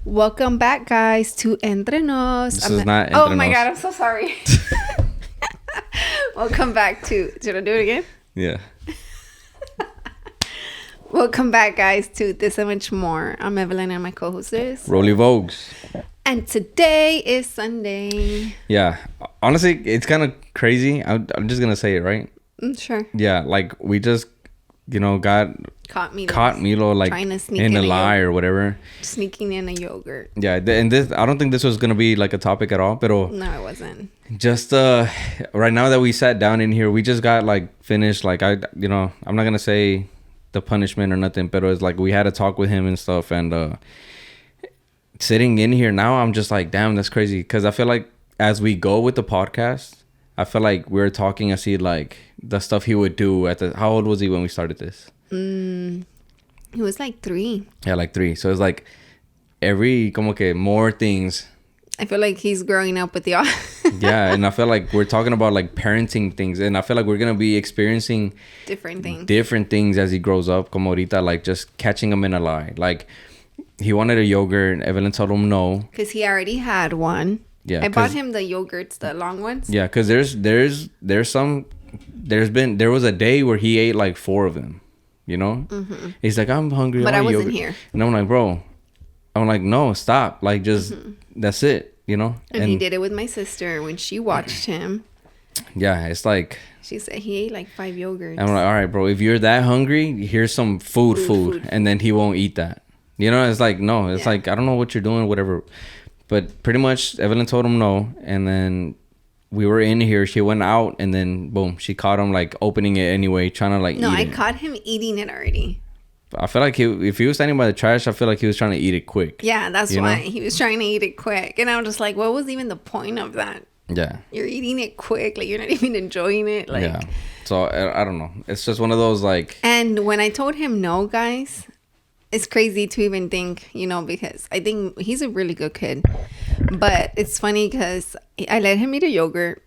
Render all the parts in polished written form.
Welcome back, guys, to Entre Nos. This is not Entre Oh my Nos. God, I'm so sorry. Welcome back to... Should I do it again? Yeah. Welcome back, guys, to This and Much More. I'm Evelyn and my co-host is... Rollie Vogues. And today is Sunday. Yeah. Honestly, it's kind of crazy. I'm just going to say it, right? Sure. Yeah. Like, we just, got... Caught Milo like trying to sneak in a lie or whatever. Sneaking in a yogurt. Yeah. And this, I don't think this was going to be like a topic at all. But No, it wasn't. just right now that we sat down in here, we just got like finished. Like, I'm not going to say the punishment or nothing. But it was like we had a talk with him and stuff. And sitting in here now, I'm just like, damn, that's crazy. Because I feel like as we go with the podcast, I feel like we're talking as he like the stuff he would do how old was he when we started this? He was like 3. Yeah, like 3. So it's like every como que more things. I feel like he's growing up with the... Yeah, and I feel like we're talking about like parenting things, and I feel like we're gonna be experiencing different things as he grows up. Como ahorita, like just catching him in a lie. Like he wanted a yogurt, and Evelyn told him no because he already had one. Yeah, I bought him the yogurts, the long ones. Yeah, because there was a day where he ate like 4 of them. Mm-hmm. He's like, I'm hungry. But I wasn't yogurt. here. And I'm like, bro, no, stop. Like, just, that's it, And he did it with my sister when she watched him. Yeah, it's like. She said he ate like 5 yogurts. I'm like, all right, bro, if you're that hungry, here's some food. And then he won't eat that. It's like, no, it's like, I don't know what you're doing, whatever. But pretty much, Evelyn told him no. And then we were in here. She went out, and then boom, she caught him like opening it anyway, trying to like eat it. No, I caught him eating it already. I feel like if he was standing by the trash, I feel like he was trying to eat it quick. Yeah, that's why he was trying to eat it quick. And I'm just like, what was even the point of that? Yeah. You're eating it quick. Like, you're not even enjoying it. Like, yeah. So, I don't know. It's just one of those like... And when I told him no, guys, it's crazy to even think, because I think he's a really good kid. But it's funny because I let him eat a yogurt.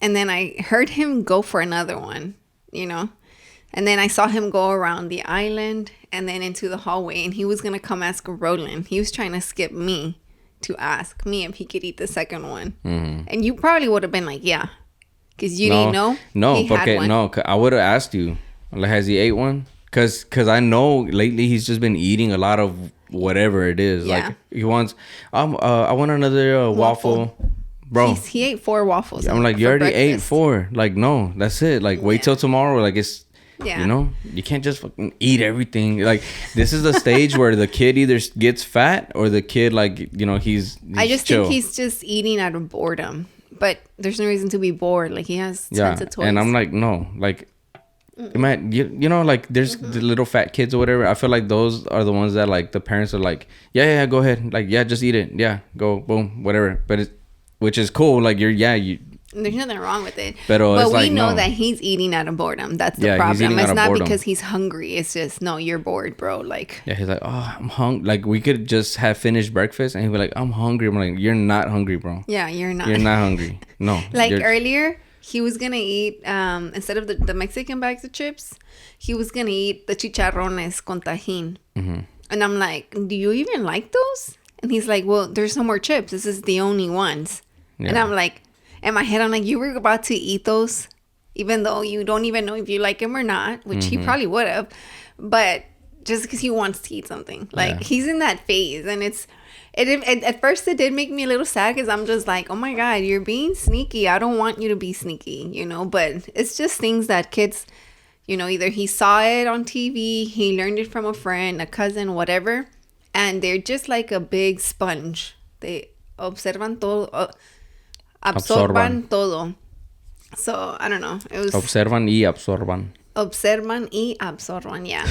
And then I heard him go for another one, And then I saw him go around the island and then into the hallway. And he was going to come ask Roland. He was trying to skip me to ask me if he could eat the second one. Mm-hmm. And you probably would have been like, yeah. Because you didn't know. No, I would have asked you. Like, has he ate one? Because I know lately he's just been eating a lot of whatever it is. Yeah. Like, he wants, I want another waffle. Bro, he ate 4 waffles. I'm like, you already ate 4. Like, no, that's it. Like, wait till tomorrow. Like, it's, you can't just fucking eat everything. Like, this is the stage where the kid either gets fat or the kid, like, he's I just chill. think he's just eating out of boredom. But there's no reason to be bored. Like, he has tons of toys. And I'm like, no. Like, man, like, there's the little fat kids or whatever. I feel like those are the ones that, like, the parents are like, yeah, go ahead. Like, yeah, just eat it. Yeah, go, boom, whatever. But it's... Which is cool. Like, there's nothing wrong with it. But we know that he's eating out of boredom. That's the problem. It's not because he's hungry. It's just, no, you're bored, bro. Like, yeah, he's like, oh, I'm hungry. Like, we could just have finished breakfast and he'd be like, I'm hungry. I'm like, you're not hungry, bro. Yeah, you're not. You're not hungry. No. Like, earlier, he was going to eat, instead of the Mexican bags of chips, he was going to eat the chicharrones con tajín. Mm-hmm. And I'm like, do you even like those? And he's like, well, there's no more chips. This is the only ones. Yeah. And I'm like, in my head, I'm like, you were about to eat those, even though you don't even know if you like them or not, which he probably would have. But just because he wants to eat something. Like, he's in that phase. And at first, it did make me a little sad because I'm just like, oh, my God, you're being sneaky. I don't want you to be sneaky, But it's just things that kids, either he saw it on TV, he learned it from a friend, a cousin, whatever. And they're just like a big sponge. They observan todo. Absorban todo. So, I don't know. It was... Observan y absorban. Observan y absorban, yeah.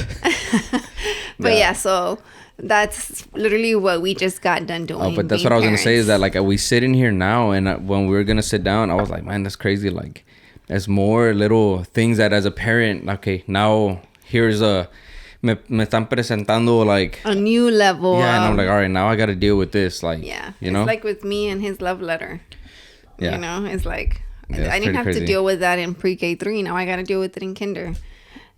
But so that's literally what we just got done doing. Oh, but that's what I was going to say is that, like, we sit in here now, and when we were going to sit down, I was like, man, that's crazy. Like, there's more little things that as a parent, okay, now here's me están presentando like a new level. Yeah, and I'm like, all right, now I got to deal with this. Like, it's like with me and his love letter. Yeah, it's like I didn't have to deal with that in pre-K 3. Now I got to deal with it in kinder.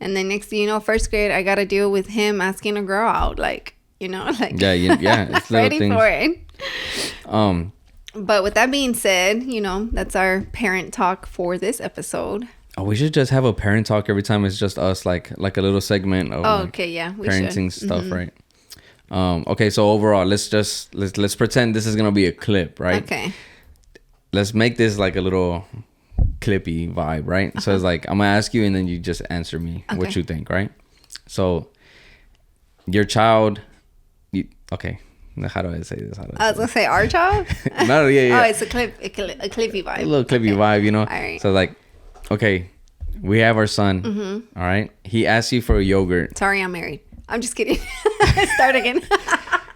And then next thing you know, first grade, I got to deal with him asking a girl out. Like, you know, like it's little ready things. for it. But with that being said, you know, that's our parent talk for this episode. Oh, we should just have a parent talk every time it's just us, like a little segment of okay, yeah, we parenting should. stuff, right? Okay, so overall, let's pretend this is gonna be a clip, right? Okay. Let's make this like a little clippy vibe, right? So it's like I'm gonna ask you, and then you just answer me what you think, right? So your child, okay. How do I say this? I was gonna say our child. No, yeah. Oh, it's a clippy vibe. A little clippy vibe, you know. All right. So like, okay, we have our son. All right, he asks you for a yogurt. Sorry, I'm married. I'm just kidding. Start again.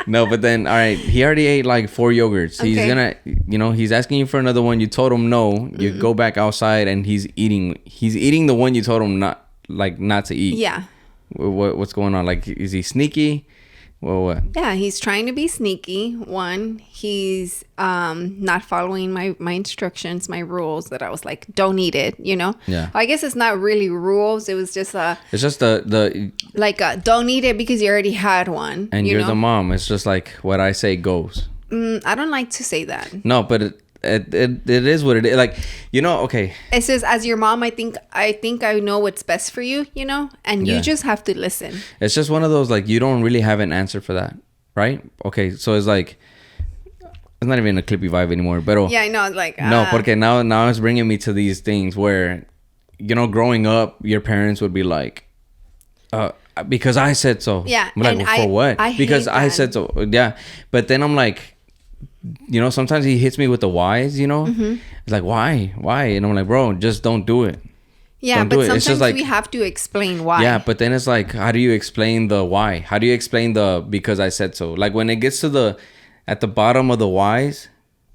No, but then all right, he already ate like 4 yogurts. He's gonna, you know, he's asking you for another one. You told him no. You go back outside and he's eating the one you told him not to eat. Yeah. What's going on? Like, is he sneaky? Well, what? Yeah, he's trying to be sneaky. One, he's not following my instructions, my rules that I was like, don't eat it, you know? Yeah. I guess it's not really rules. It was just it's just the like don't eat it because you already had one. And you're the mom. It's just like what I say goes. I don't like to say that. No, but it is what it is. Like, you know, okay. It says, as your mom, I think I know what's best for you, you know, and you just have to listen. It's just one of those, like, you don't really have an answer for that, right? Okay, so it's like, it's not even a clippy vibe anymore, but yeah, I know, like no, porque now it's bringing me to these things where, you know, growing up, your parents would be like, because I said so. Yeah, I'm like, and well, for what? Because I said so. Yeah, but then I'm like, you know, sometimes he hits me with the whys, you know. It's like, why, and I'm like, bro, just don't do it. Yeah, don't but sometimes it's just like, we have to explain why. Yeah, but then it's like, how do you explain the why? How do you explain the because I said so? Like, when it gets to at the bottom of the whys,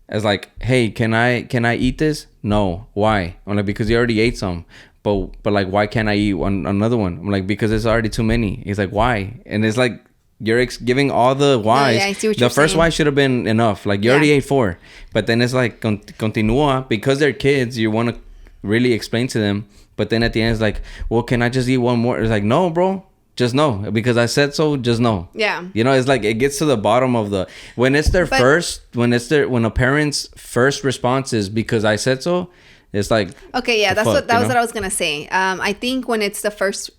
it's like, hey, can I eat this? No. Why? I'm like, because you already ate some. But like, why can't I eat another one? I'm like, because it's already too many. He's like, why? And it's like, you're giving all the whys. Yeah, I see what the you're first saying. why should have been enough. Like, you already ate 4. But then it's like, continua. Because they're kids, you want to really explain to them. But then at the end, it's like, well, can I just eat one more? It's like, no, bro. Just no. Because I said so, just no. Yeah. You know, it's like, it gets to the bottom of when it's their when a parent's first response is because I said so, it's like, okay, yeah, that was what I was gonna say. I think when it's the first,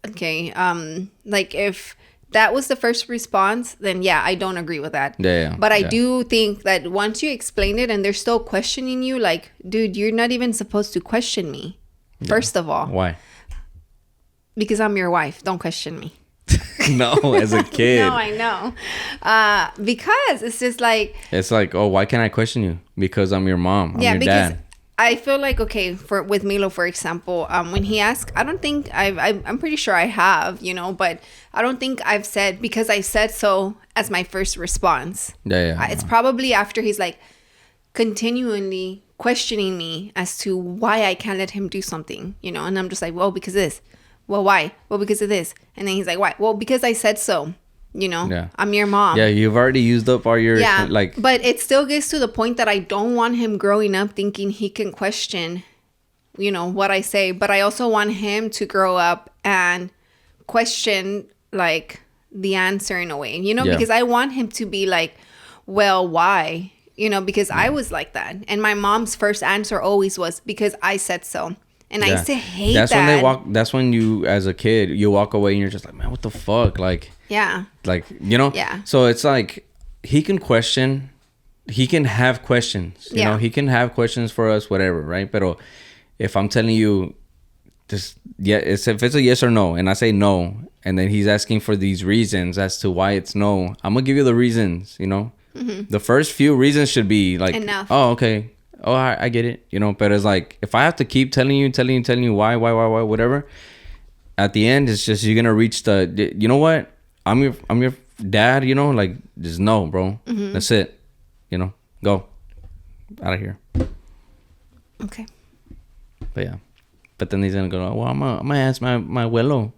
like if that was the first response, then yeah, I don't agree with that. Yeah. But I do think that once you explain it and they're still questioning you, like, dude, you're not even supposed to question me. Yeah. First of all. Why? Because I'm your wife. Don't question me. No, as a kid. No, I know. Because it's just like... It's like, oh, why can't I question you? Because I'm your mom. I'm your dad. I feel like, okay, with Milo, for example, when he asked, I don't think I'm pretty sure I have, you know, but I don't think I've said because I said so as my first response. Yeah. It's probably after he's like continually questioning me as to why I can't let him do something, you know, and I'm just like, well, because of this. Well, why? Well, because of this. And then he's like, why? Well, because I said so. You know, yeah. I'm your mom. Yeah, you've already used up all your like. But it still gets to the point that I don't want him growing up thinking he can question, you know, what I say. But I also want him to grow up and question like the answer in a way, you know, because I want him to be like, well, why? You know, because I was like that. And my mom's first answer always was because I said so. And I used to hate that. That's when you, as a kid, you walk away and you're just like, man, what the fuck? Like, yeah. Like, you know? Yeah. So it's like, he can question, he can have questions, you know? He can have questions for us, whatever, right? But if I'm telling you, if it's a yes or no, and I say no, and then he's asking for these reasons as to why it's no, I'm going to give you the reasons, you know? Mm-hmm. The first few reasons should be like, enough. Oh, okay. Oh, I get it, you know, but it's like, if I have to keep telling you why, whatever, at the end, it's just, you're going to reach you know what? I'm your dad, you know, like, just no, bro. Mm-hmm. That's it. You know, go out of here. Okay. But yeah. But then he's going to go, well, I'm going to ask my abuelo.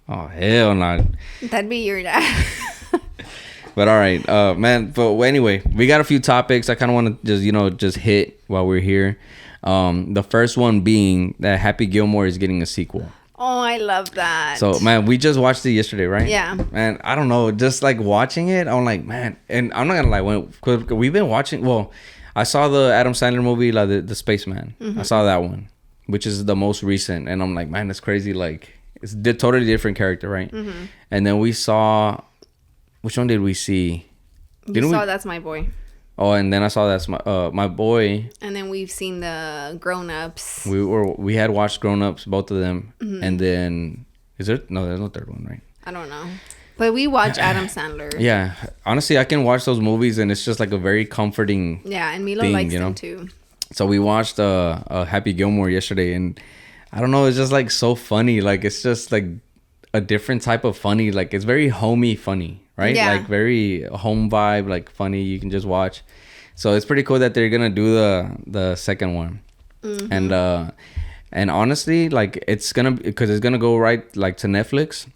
Oh, hell no. That'd be your dad. But all right, man. But anyway, we got a few topics I kind of want to just hit while we're here. The first one being that Happy Gilmore is getting a sequel. Oh, I love that. So, man, we just watched it yesterday, right? Yeah. Man, I don't know. Just like watching it, I'm like, man. And I'm not going to lie. Cause we've been watching. Well, I saw the Adam Sandler movie, like the Spaceman. I saw that one, which is the most recent. And I'm like, man, that's crazy. Like, it's a totally different character, right? And then we saw. Which one did we see? You saw That's My Boy. Oh, and then I saw That's My Boy. And then we've seen the Grown Ups. We had watched Grown Ups, both of them. And then there's no third one, right? I don't know. But we watch Adam Sandler. Yeah. Honestly, I can watch those movies and it's just like a very comforting and Milo thing, likes them too. So we watched Happy Gilmore yesterday, and I don't know, it's just like so funny. Like it's just like a different type of funny. Like it's very homey funny, right? Yeah. Like very home vibe, like funny. You can just watch. So it's pretty cool that they're gonna do the second one, and honestly, like it's gonna go right like to Netflix.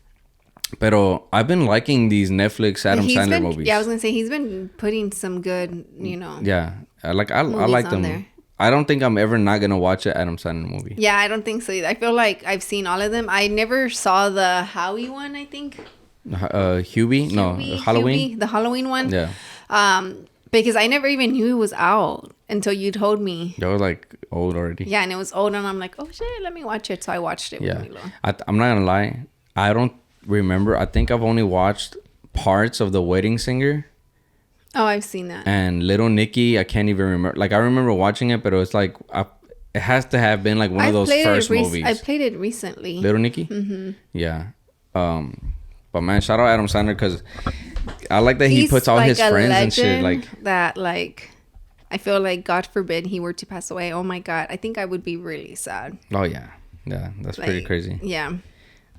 Pero I've been liking these Netflix Adam Sandler movies. Yeah, I was gonna say he's been putting some good, Yeah, I like them. There. I don't think I'm ever not gonna watch an Adam Sandler movie. Yeah, I don't think so either. I feel like I've seen all of them. I never saw the Howie one. I think. Hubie? No, Halloween. Hubie, the Halloween one. Yeah. Because I never even knew it was out until you told me. That was like old already. Yeah, and it was old, and I'm like, oh shit, let me watch it. So I watched it. Yeah. With Milo. I'm not gonna lie. I don't remember. I think I've only watched parts of The Wedding Singer. Oh, I've seen that. And Little Nicky, I can't even remember. Like I remember watching it, but it was like it has to have been like one of those first movies. I played it recently. Little Nicky. Mm-hmm. Yeah. But man, shout out Adam Sandler because I like that he puts all his friends and shit. Like that. Like I feel like God forbid he were to pass away. Oh my God, I think I would be really sad. Oh yeah, that's pretty crazy. Yeah.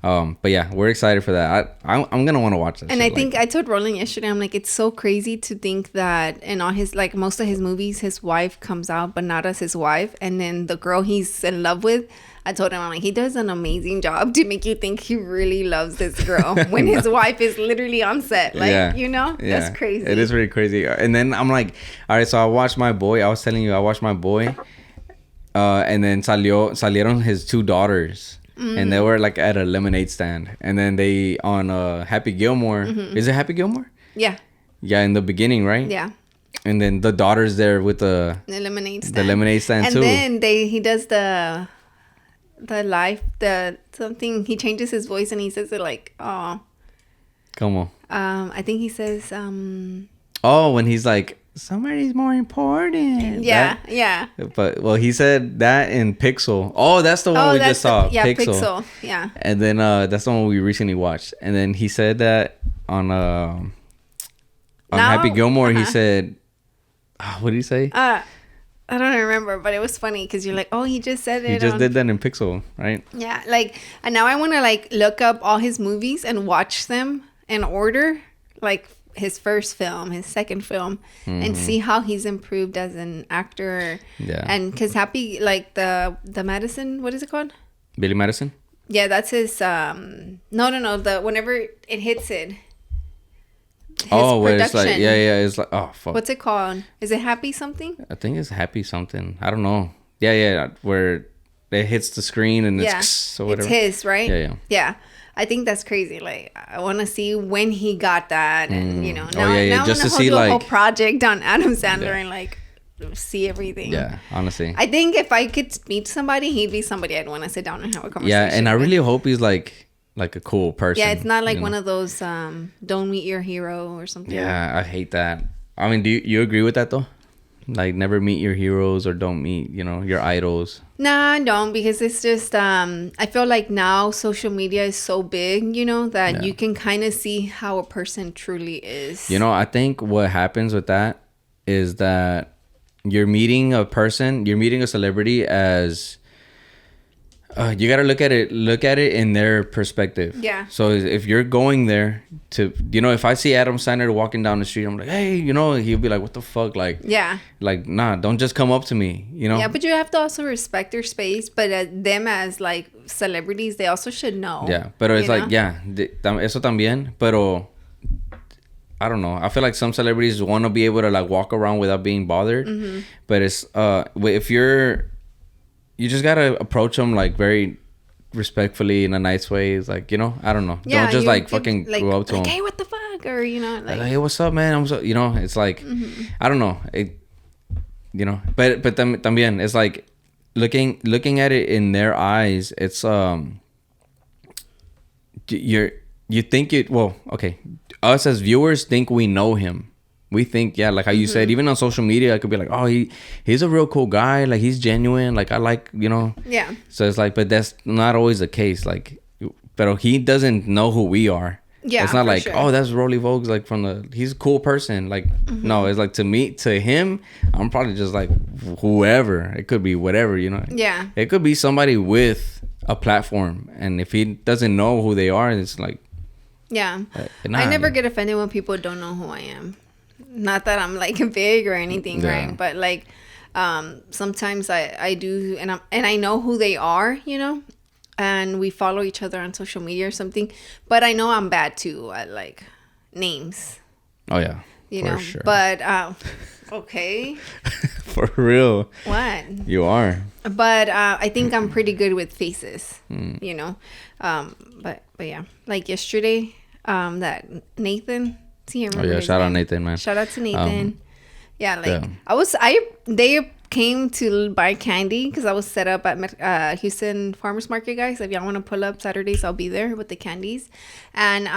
But yeah, we're excited for that. I'm gonna want to watch that. And I think I told Roland yesterday, I'm like, it's so crazy to think that in all his, like most of his movies, his wife comes out, but not as his wife. And then the girl he's in love with, I told him, I'm like, he does an amazing job to make you think he really loves this girl when his wife is literally on set. Like, that's crazy. It is really crazy. And then I'm like, all right, so I watched My Boy. I was telling you, I watched My Boy. And then salieron his two daughters. And they were like at a lemonade stand. And then they on Happy Gilmore. Is it Happy Gilmore? Yeah. Yeah, in the beginning, right? Yeah. And then the daughter's there with the lemonade stand. The lemonade stand and too. And then he does the something. He changes his voice and he says it like, oh. Come on. I think he says Oh, when he's like, somebody's more important. Yeah, yeah. But he said that in Pixel. Oh, that's the one we just saw. Pixel. Yeah. And then that's the one we recently watched. And then he said that on Happy Gilmore. He said, what did he say? I don't remember, but it was funny because you're like, oh, he just said it. He just did that in Pixel, right? Yeah, like, and now I want to like look up all his movies and watch them in order, like his first film, his second film, and see how he's improved as an actor. Yeah. And because Happy, like the Madison, what is it called? Billy Madison? Yeah, that's his, no, the, whenever it hits it. Where it's like, it's like, oh, fuck. What's it called? Is it Happy something? I think it's Happy something. I don't know. Yeah, where it hits the screen and it's or whatever. It's his, right? Yeah. Yeah. I think that's crazy. Like, I want to see when he got that, and now just to see do like a whole project on Adam Sandler and like see everything. Yeah, honestly, I think if I could meet somebody, he'd be somebody I'd want to sit down and have a conversation. Yeah, and I really hope he's like a cool person. Yeah, it's not like one of those don't meet your hero or something. Yeah, I hate that. I mean, do you agree with that though? Like, never meet your heroes or don't meet, your idols. Nah, I don't, because it's just, I feel like now social media is so big, that you can kind of see how a person truly is. I think what happens with that is that you're meeting a celebrity as... you gotta look at it in their perspective. Yeah. So if you're going there to, if I see Adam Sandler walking down the street, I'm like, hey, he'll be like, what the fuck, like, yeah, like, nah, don't just come up to me, Yeah, but you have to also respect their space. But them as like celebrities, they also should know. Yeah, pero it's like, eso también, pero I don't know. I feel like some celebrities want to be able to like walk around without being bothered, but it's if you just gotta approach them like very respectfully in a nice way. It's like, you know, I don't know. Yeah, Don't just you like give, fucking like, go up to like, him. hey, what the fuck? Or, you know, like, Hey, what's up, man? I'm so, you know, it's like, I don't know. You know, but también, it's like looking at it in their eyes, it's, you think it, well, okay. Us as viewers think we know him. We think, yeah, like how you said, even on social media, I could be like, oh, he's a real cool guy. Like, he's genuine. Like, I like, you know. Yeah. So it's like, but that's not always the case. Like, but he doesn't know who we are. Yeah, it's not like, sure. oh, that's Rollie Vogues. Like, he's a cool person. Like, no, it's like to him, I'm probably just like whoever. It could be whatever, you know. Yeah. It could be somebody with a platform. And if he doesn't know who they are, it's like. Yeah. Nah, I never get offended when people don't know who I am. Not that I'm like big or anything, right? But like sometimes I do, and I know who they are, you know, and we follow each other on social media or something. But I know I'm bad too at like names. Oh yeah, you know. Sure. But okay. For real. What? You are. But I think I'm pretty good with faces, you know. But yeah, like yesterday, that Nathan. Oh yeah, shout out Nathan, man. Shout out to Nathan. Yeah, like they came to buy candy because I was set up at Houston Farmers Market, guys. If y'all want to pull up Saturdays, I'll be there with the candies, and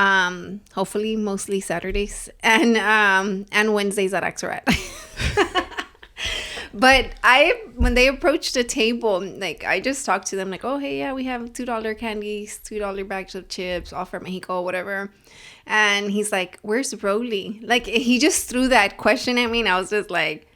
hopefully mostly Saturdays and Wednesdays at Axerat. But when they approached the table, like I just talked to them like, oh hey, yeah, we have $2 candies, $2 bags of chips, all from Mexico, whatever. And he's like, where's Rollie? Like he just threw that question at me, and I was just like,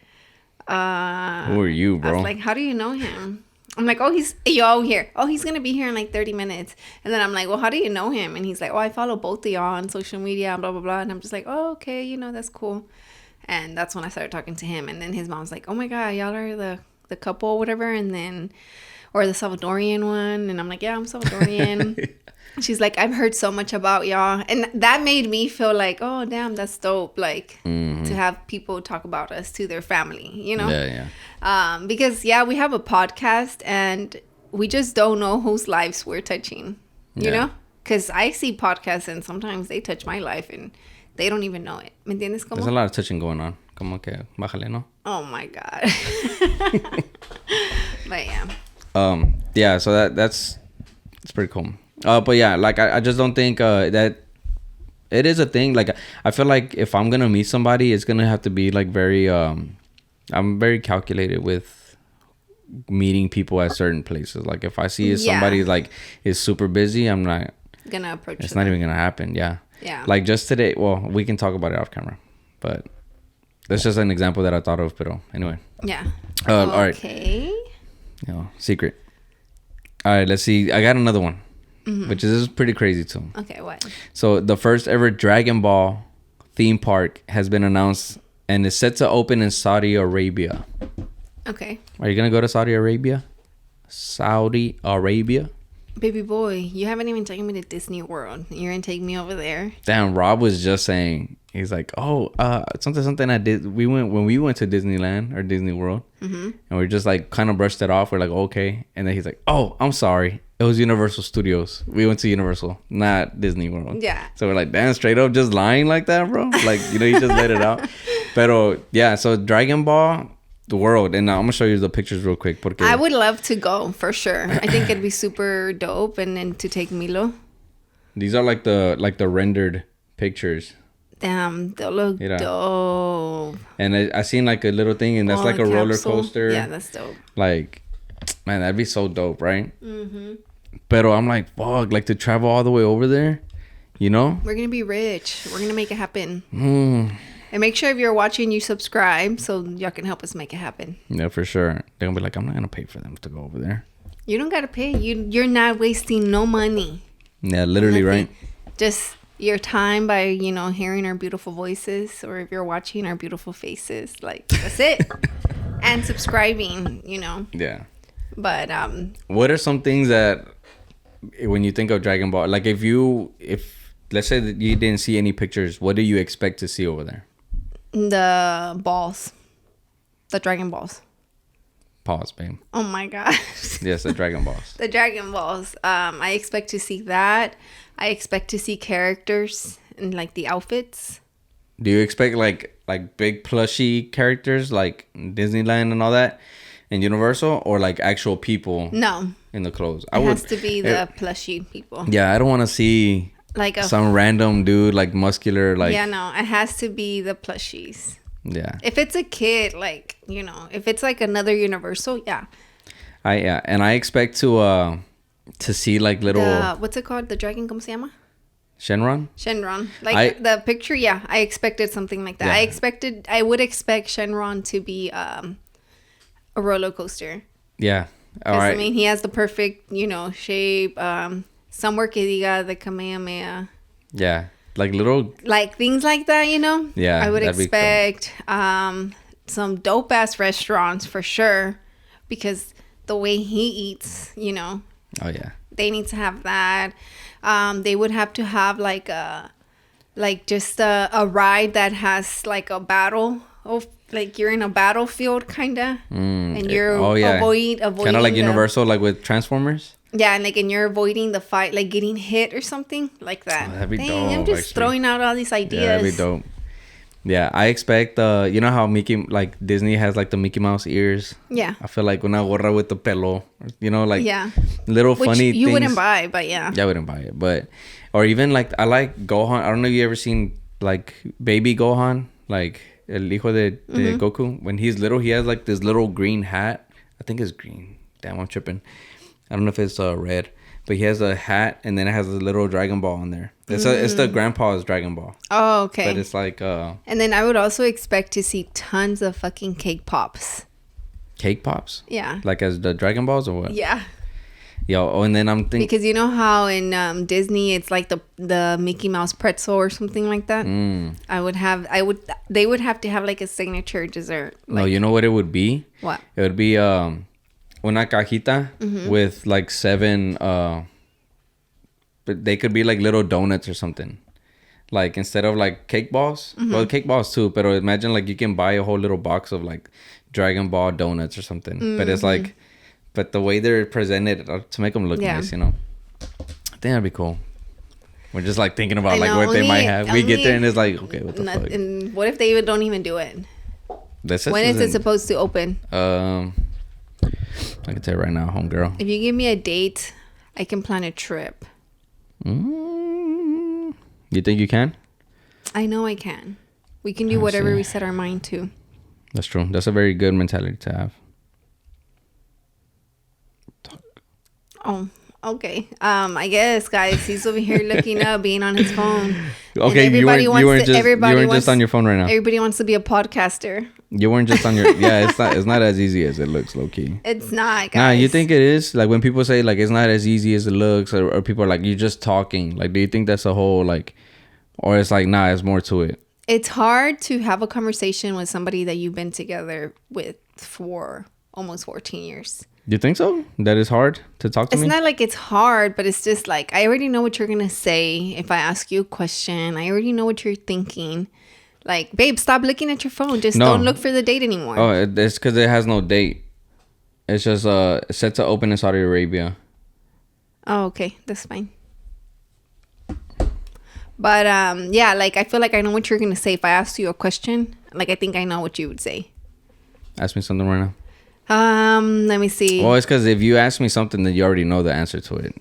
who are you, bro? I was like, how do you know him? I'm like, oh, he's here. Oh, he's gonna be here in like 30 minutes. And then I'm like, well, how do you know him? And he's like, oh, I follow both of y'all on social media and blah blah blah. And I'm just like, oh, okay, you know, that's cool. And that's when I started talking to him. And then his mom's like, oh my God, y'all are the couple or whatever. And then, or the Salvadorian one. And I'm like, yeah, I'm Salvadorian. She's like, I've heard so much about y'all. And that made me feel like, oh, damn, that's dope. Like, to have people talk about us to their family, you know? Yeah. Because, yeah, we have a podcast and we just don't know whose lives we're touching, you know? Because I see podcasts and sometimes they touch my life and they don't even know it. ¿Me entiendes cómo? There's a lot of touching going on. Como que bájale, ¿no? Oh my God. But yeah. Yeah, so that's pretty cool. But yeah, like I just don't think that it is a thing. Like I feel like if I'm gonna meet somebody, it's gonna have to be like very I'm very calculated with meeting people at certain places. Like if I see somebody like is super busy, I'm not gonna approach. It's not even gonna happen. Yeah. Yeah. Like just today, well, we can talk about it off camera, but that's just an example that I thought of. But anyway. Yeah. All right. Okay. You know, secret. All right, let's see. I got another one, which is pretty crazy too. Okay, what? So the first ever Dragon Ball theme park has been announced and is set to open in Saudi Arabia. Okay. Are you gonna go to Saudi Arabia? Saudi Arabia? Baby boy, you haven't even taken me to Disney World. You're gonna take me over there? Damn, Rob was just saying, he's like, oh, something I did. When we went to Disneyland or Disney World, and we just like kind of brushed it off. We're like, okay, and then he's like, oh, I'm sorry, it was Universal Studios. We went to Universal, not Disney World. Yeah. So we're like, damn, straight up, just lying like that, bro. Like, you know, you just let it out. Pero yeah, so Dragon Ball. The world, and I'm gonna show you the pictures real quick. Porque I would love to go for sure. I think it'd be super dope, and then to take Milo. These are like the rendered pictures. Damn, they look dope. And I seen like a little thing, and that's like a roller coaster. Yeah, that's dope. Like, man, that'd be so dope, right? Pero I'm like, fuck, like to travel all the way over there, you know? We're gonna be rich. We're gonna make it happen. And make sure if you're watching, you subscribe so y'all can help us make it happen. Yeah, for sure. They're gonna be like, I'm not gonna pay for them to go over there. You don't gotta pay. You're not wasting no money. Yeah, literally, right? Just your time by, you know, hearing our beautiful voices, or if you're watching our beautiful faces. Like, that's it. And subscribing, you know. Yeah. But what are some things that when you think of Dragon Ball, like if let's say that you didn't see any pictures, what do you expect to see over there? The balls. The Dragon Balls. Pause, babe. Oh my god. Yes, the Dragon Balls. The Dragon Balls. I expect to see that. I expect to see characters and like the outfits. Do you expect like big plushy characters like Disneyland and all that and Universal, or like actual people? No. In the clothes. It has to be the plushy people. Yeah, I don't want to see like some random dude like muscular like. Yeah, no, it has to be the plushies. Yeah. If it's a kid, like, you know, if it's like another Universal, yeah. And I expect to see like little. What's it called? The dragon, ¿cómo se llama? Shenron. Like the picture, yeah. I expected something like that. Yeah. I would expect Shenron to be a roller coaster. Yeah. All right. I mean, he has the perfect, you know, shape. Somewhere que diga the Kamehameha. Yeah. Like little. Like things like that, you know? Yeah. I would expect some dope ass restaurants for sure. Because the way he eats, you know. Oh, yeah. They need to have that. They would have to have like just a ride that has like a battle of like you're in a battlefield kinda, and you're avoiding kind of like Universal, like with Transformers. Yeah, and like and you're avoiding the fight, like getting hit or something like that. Oh, that'd be dope. I'm just throwing out all these ideas. Yeah, that'd be dope. Yeah, I expect you know how Disney has like the Mickey Mouse ears. Yeah. I feel like una gorra with the pelo, you know, like little Which funny you things. wouldn't buy, but yeah. Yeah, I wouldn't buy it, but or even like I like Gohan. I don't know if you ever seen like baby Gohan, like el hijo de Goku. When he's little, he has like this little green hat. I think it's green. Damn, I'm tripping. I don't know if it's red. But he has a hat, and then it has a little Dragon Ball on there. It's the grandpa's Dragon Ball. Oh, okay. But it's like... and then I would also expect to see tons of fucking cake pops. Cake pops? Yeah. Like as the Dragon Balls or what? Yeah. Yo, and then I'm thinking... Because you know how in Disney, it's like the Mickey Mouse pretzel or something like that? They would have to have like a signature dessert. No, you know what it would be? What? It would be... una cajita with like 7 but they could be like little donuts or something, like instead of like cake balls. Well, cake balls too, but imagine like you can buy a whole little box of like Dragon Ball donuts or something. But it's like, but the way they're presented to make them look nice, you know. I think that'd be cool. We're just like thinking about like what they might have. We get there and it's like, okay, what the fuck? And what if they don't even do it? When is it supposed to open? I can tell you right now, homegirl. If you give me a date, I can plan a trip. You think you can? I know I can. We can do whatever we set our mind to. That's true. That's a very good mentality to have. Oh, okay. I guess, guys, he's over here looking up, being on his phone. Okay, you weren't just on your phone right now. Everybody wants to be a podcaster. You weren't just on your... Yeah, it's not as easy as it looks, low-key. It's not, guys. Nah, you think it is? Like, when people say, like, it's not as easy as it looks, or people are like, you're just talking. Like, do you think that's a whole, like... Or it's like, nah, it's more to it? It's hard to have a conversation with somebody that you've been together with for almost 14 years. You think so? That is hard to talk to me? It's not like it's hard, but it's just like, I already know what you're going to say if I ask you a question. I already know what you're thinking. Like, babe, stop looking at your phone. Just don't look for the date anymore. Oh, it's because it has no date. It's just set to open in Saudi Arabia. Oh, okay. That's fine. But, yeah, like, I feel like I know what you're going to say. If I ask you a question, like, I think I know what you would say. Ask me something right now. Let me see. Well, it's because if you ask me something, then you already know the answer to it.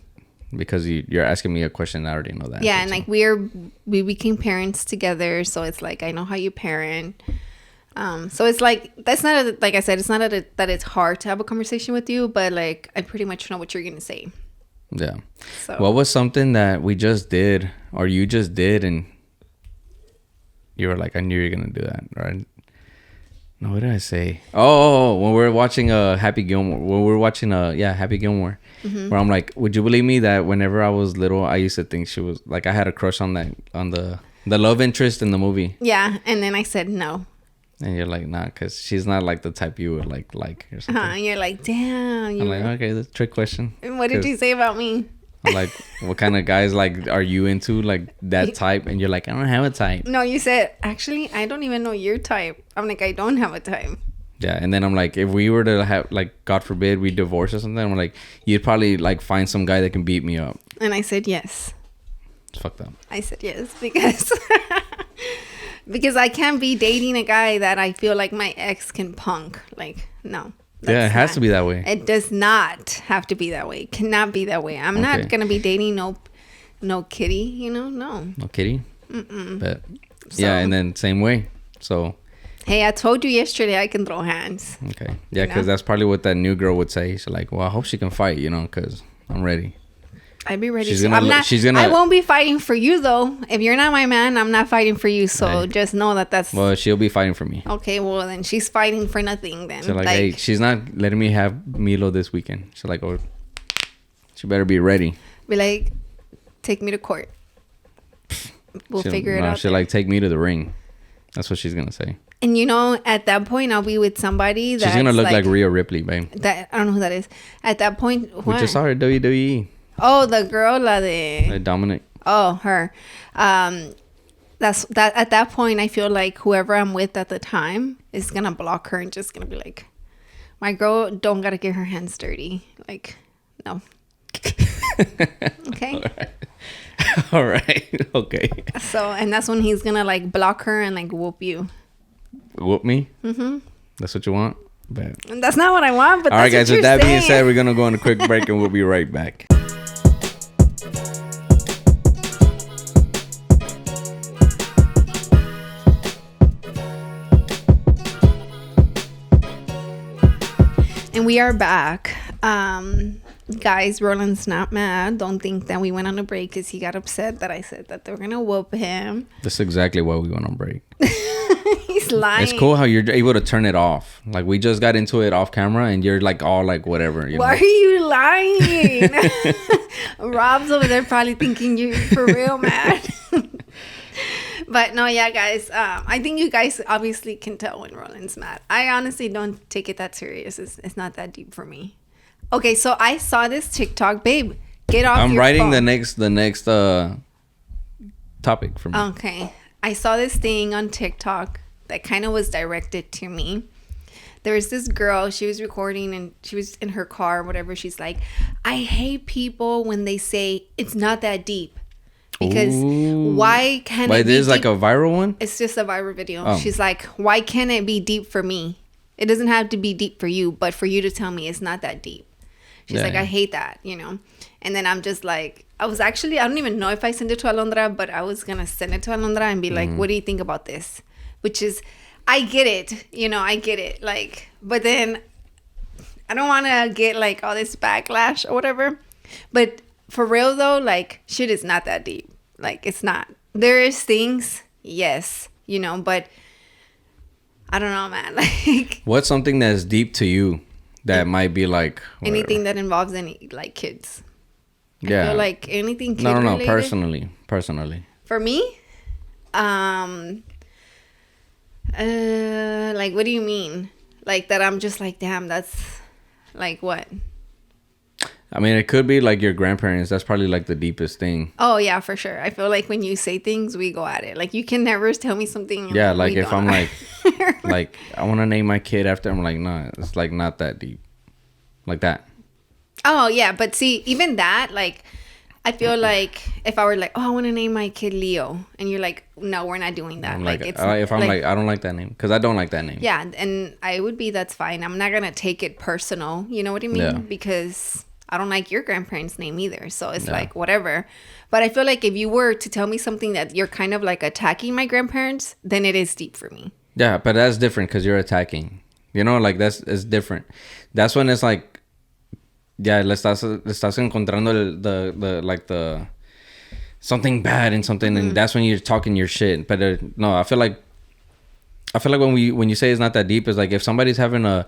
Because you're asking me a question, I already know that. Yeah, and like we became parents together, so it's like I know how you parent. So it's like that's not like I said, it's not that it's hard to have a conversation with you, but like I pretty much know what you're gonna say. Yeah. So what was something that we just did, or you just did, and you were like, I knew you were gonna do that, right? No, what did I say? Oh, when we were watching Happy Gilmore. When we were watching Happy Gilmore. Mm-hmm. Where I'm like, would you believe me that whenever I was little, I used to think she was like I had a crush on the love interest in the movie. Yeah, and then I said no. And you're like, nah, because she's not like the type you would like or something. And you're like, damn. I'm like, okay, that's a trick question. And what did you say about me? I'm like, what kind of guys like are you into, like that type? And you're like, I don't have a type. No, you said, actually, I don't even know your type. I'm like, I don't have a type. Yeah, and then I'm like, if we were to have, like, God forbid, we divorce or something, I'm like, you'd probably, like, find some guy that can beat me up. And I said yes. It's fucked up. I said yes because because I can't be dating a guy that I feel like my ex can punk. Like, no. Yeah, it has to be that way. It does not have to be that way. It cannot be that way. I'm not going to be dating no kitty, you know? No. No kitty? Mm-mm. But, yeah, and then same way. So... Hey, I told you yesterday I can throw hands. Okay. Yeah, because that's probably what that new girl would say. She's like, well, I hope she can fight, you know, because I'm ready. I'd be ready. I won't be fighting for you, though. If you're not my man, I'm not fighting for you. So just know that's... Well, she'll be fighting for me. Okay, well, then she's fighting for nothing then. So, like, hey, she's not letting me have Milo this weekend. She's like, oh, she better be ready. Be like, take me to court. We'll figure it out. She'll, like, take me to the ring. That's what she's going to say. And, you know, at that point, I'll be with somebody that's... She's going to look like Rhea Ripley, babe. I don't know who that is. At that point... We just saw her at WWE. Oh, the girl, la de... Dominic. Oh, her. That's that. At that point, I feel like whoever I'm with at the time is going to block her and just going to be like, my girl don't got to get her hands dirty. Like, no. Okay? All right. Okay. So, and that's when he's going to, like, block her and, like, whoop you. Whoop me? Mm-hmm. That's what you want? But that's not what I want, but all right, guys, with that being said, we're going to go on a quick break and we'll be right back. And we are back. Guys, Roland's not mad. Don't think that we went on a break because he got upset that I said that they were going to whoop him. That's exactly why we went on break. He's lying. It's cool how you're able to turn it off. Like, we just got into it off camera and you're like all like whatever. Why are you lying? Rob's over there probably thinking you're for real mad. But no, yeah, guys. I think you guys obviously can tell when Roland's mad. I honestly don't take it that serious. It's not that deep for me. Okay, so I saw this TikTok, babe. Get off. I'm your writing phone. the next topic for me. Okay, I saw this thing on TikTok that kind of was directed to me. There was this girl, she was recording and she was in her car or whatever. She's like, I hate people when they say it's not that deep. Because why can't it be this is deep? like a viral one? It's just a viral video. Oh. She's like, why can't it be deep for me? It doesn't have to be deep for you, but for you to tell me it's not that deep. She's like, I hate that, you know? And then I'm just like, I don't even know if I sent it to Alondra, but I was going to send it to Alondra and be like, what do you think about this? Which is, I get it, you know, I get it. Like, but then I don't want to get like all this backlash or whatever. But for real though, like, shit is not that deep. Like, it's not. There is things, yes, you know, but I don't know, man. Like, what's something that's deep to you that might be like whatever. Anything that involves any like kids? Yeah. I feel like anything kid No, related. Personally. For me, like, what do you mean? Like that I'm just like, damn, that's like what? I mean, it could be like your grandparents. That's probably like the deepest thing. Oh, yeah, for sure. I feel like when you say things, we go at it. Like, you can never tell me something. Yeah, like if I'm like, like, I want to name my kid after, I'm like, nah, it's like not that deep. Like that. Oh, yeah. But see, even that, like, I feel like if I were like, oh, I want to name my kid Leo. And you're like, no, we're not doing that. I'm like it's if I'm like, I don't like that name. Because I don't like that name. Yeah. And I would be, that's fine. I'm not going to take it personal. You know what I mean? Yeah. Because I don't like your grandparents' name either. So it's like, whatever. But I feel like if you were to tell me something that you're kind of like attacking my grandparents, then it is deep for me. Yeah, but that's different because you're attacking. You know, like it's different. That's when it's like, yeah, le estás encontrando the something bad in something, and that's when you're talking your shit. But no, I feel like when you say it's not that deep, it's like if somebody's having a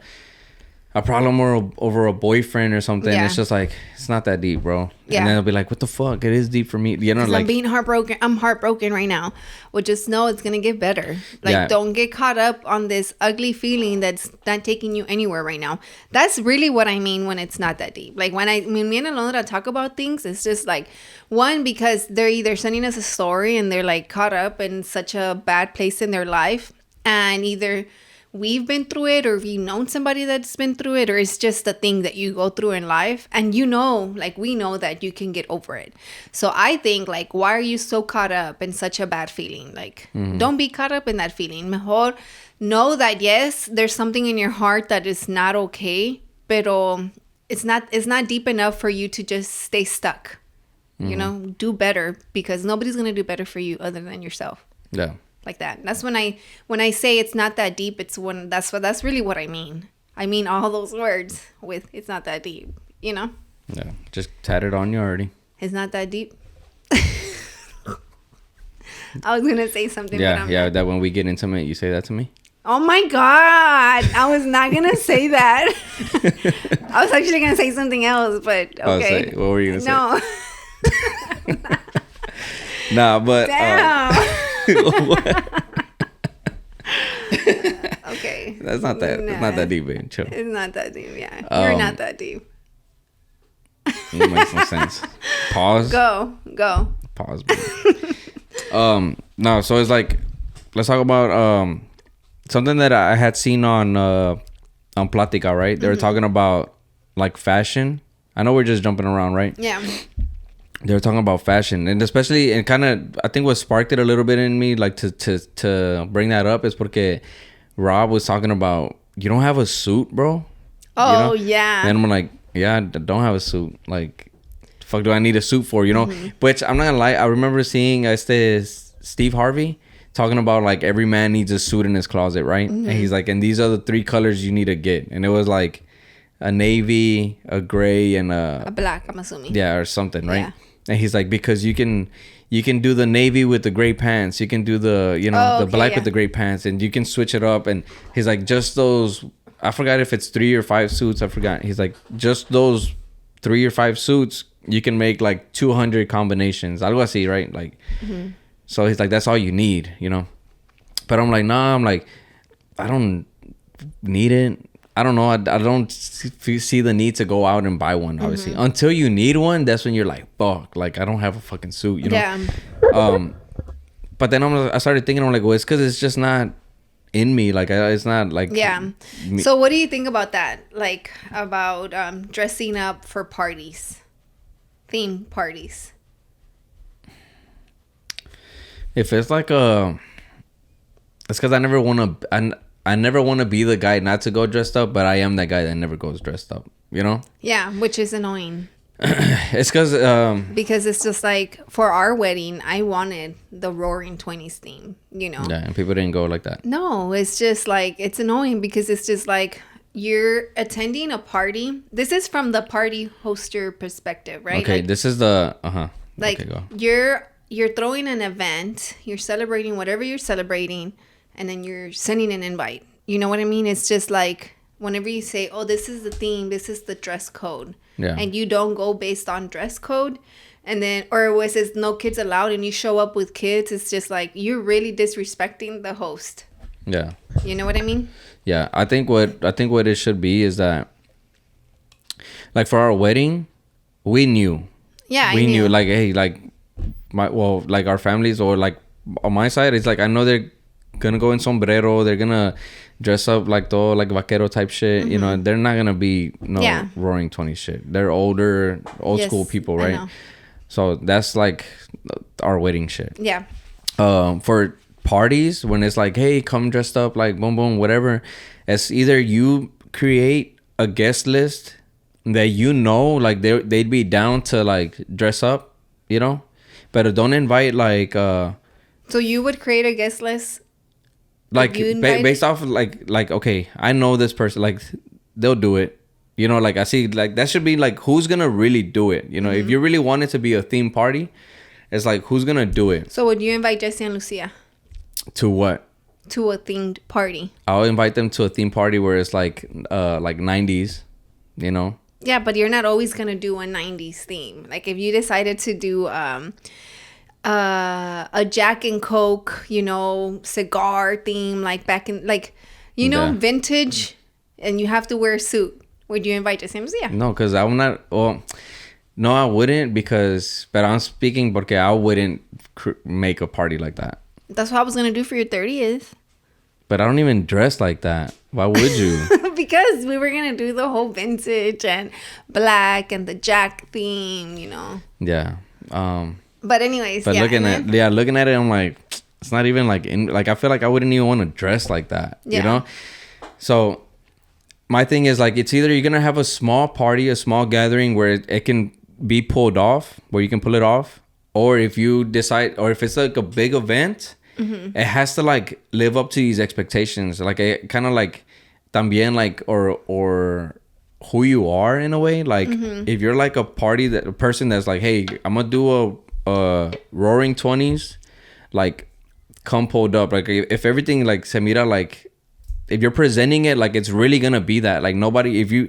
problem over a boyfriend or something, it's just like, it's not that deep, bro. Yeah. And then they'll be like, what the fuck? It is deep for me. You know, like, I'm being heartbroken. I'm heartbroken right now. Well, just know it's going to get better. Like, don't get caught up on this ugly feeling that's not taking you anywhere right now. That's really what I mean when it's not that deep. Like, when me and Alondra talk about things, it's just like, one, because they're either sending us a story and they're like caught up in such a bad place in their life, and either we've been through it, or if you've known somebody that's been through it, or it's just a thing that you go through in life, and you know, like we know that you can get over it. So I think, like, why are you so caught up in such a bad feeling? Like, don't be caught up in that feeling. Mejor know that yes, there's something in your heart that is not okay, pero it's not deep enough for you to just stay stuck. You know, do better, because nobody's gonna do better for you other than yourself. Yeah. Like that. That's when I say it's not that deep. It's when that's really what I mean. I mean all those words with it's not that deep. You know. Yeah. Just tatted on you already. It's not that deep. I was gonna say something. Yeah, yeah. That when we get intimate, you say that to me. Oh my God! I was not gonna say that. I was actually gonna say something else, but okay. What were you gonna say? No. Nah, but damn. Okay. That's not that. Nah. It's not that deep, babe. Chill. It's not that deep. Yeah, you're not that deep. It makes no sense. Pause. Go. Pause. Babe. No. So it's like, let's talk about something that I had seen on Platica, right? They were talking about like fashion. I know we're just jumping around, right? Yeah. They were talking about fashion, and especially, and kind of, I think what sparked it a little bit in me, like to bring that up, is porque Rob was talking about, you don't have a suit, bro. Oh, you know? yeah. And I'm like, yeah, I don't have a suit. Like, fuck, do I need a suit for? You know, which I'm not gonna lie, I remember seeing Steve Harvey talking about like every man needs a suit in his closet, right? And he's like, and these are the 3 colors you need to get, and it was like a navy, a gray, and a black, I'm assuming. Yeah, or something, right? Yeah. And he's like, because you can do the navy with the gray pants, you can do the the black with the gray pants, and you can switch it up. And he's like, just those, I forgot if it's 3 or 5 suits, I forgot. He's like, just those 3 or 5 suits, you can make like 200 combinations, algo así, right? Like, so he's like, that's all you need, you know. But I'm like, nah, I don't need it. I don't know. I don't see the need to go out and buy one, obviously. Until you need one, that's when you're like, fuck, like, I don't have a fucking suit, you know? Yeah. But then I started thinking, I'm like, well, it's because it's just not in me. Like, it's not like... Yeah. So what do you think about that? Like, about dressing up for parties? Theme parties? If it's like it's because I never want to... I never want to be the guy not to go dressed up, but I am that guy that never goes dressed up, you know? Yeah, which is annoying. It's because it's just like, for our wedding, I wanted the Roaring 20s theme, you know? Yeah, and people didn't go like that. No, it's just like, it's annoying because it's just like, you're attending a party. This is from the party hoster perspective, right? Okay, like, this is the... Like, okay, go. You're throwing an event, you're celebrating whatever you're celebrating, and then you're sending an invite. You know what I mean? It's just like, whenever you say, oh, this is the theme, this is the dress code. Yeah. And you don't go based on dress code. And then, or it says no kids allowed, and you show up with kids. It's just like, you're really disrespecting the host. Yeah. You know what I mean? Yeah. I think what it should be is that, like, for our wedding, we knew. Yeah, we knew. Like, hey, like, like our families, or like on my side, it's like, I know they're gonna go in sombrero, they're gonna dress up like todo like vaquero type shit, you know. They're not gonna be Roaring 20 shit. They're old school people, right? So that's like our wedding shit. Yeah. For parties, when it's like, hey, come dressed up like boom boom whatever, it's either you create a guest list that, you know, like they'd be down to like dress up, you know, but don't invite like so you would create a guest list, like based off of like okay, I know this person, like they'll do it, you know. Like, I see, like, that should be like, who's gonna really do it, you know? If you really want it to be a theme party, it's like, who's gonna do it? So would you invite Jesse and Lucia to what? To a themed party? I'll invite them to a theme party where it's like 90s, you know. Yeah, but you're not always gonna do a 90s theme. Like, if you decided to do a Jack and Coke, you know, cigar theme, like back in, like, you know, vintage, and you have to wear a suit, would you invite Jesse and Lucia? No, because I'm not. Well, no, I wouldn't, because, but I'm speaking porque I wouldn't make a party like that. That's what I was gonna do for your 30th. But I don't even dress like that. Why would you? Because we were gonna do the whole vintage and black and the Jack theme, you know. Yeah. But anyways, but yeah. Looking at it, I'm like, it's not even like I feel like I wouldn't even want to dress like that. Yeah. You know. So my thing is like, it's either you're gonna have a small party, a small gathering where it can be pulled off, where you can pull it off, or if you decide, or if it's like a big event, it has to like live up to these expectations, like it kind of like también like or who you are in a way. Like if you're like a person that's like, hey, I'm gonna do a roaring 20s, like come pulled up. Like if everything like se mira, like if you're presenting it like it's really gonna be that, like nobody, if you,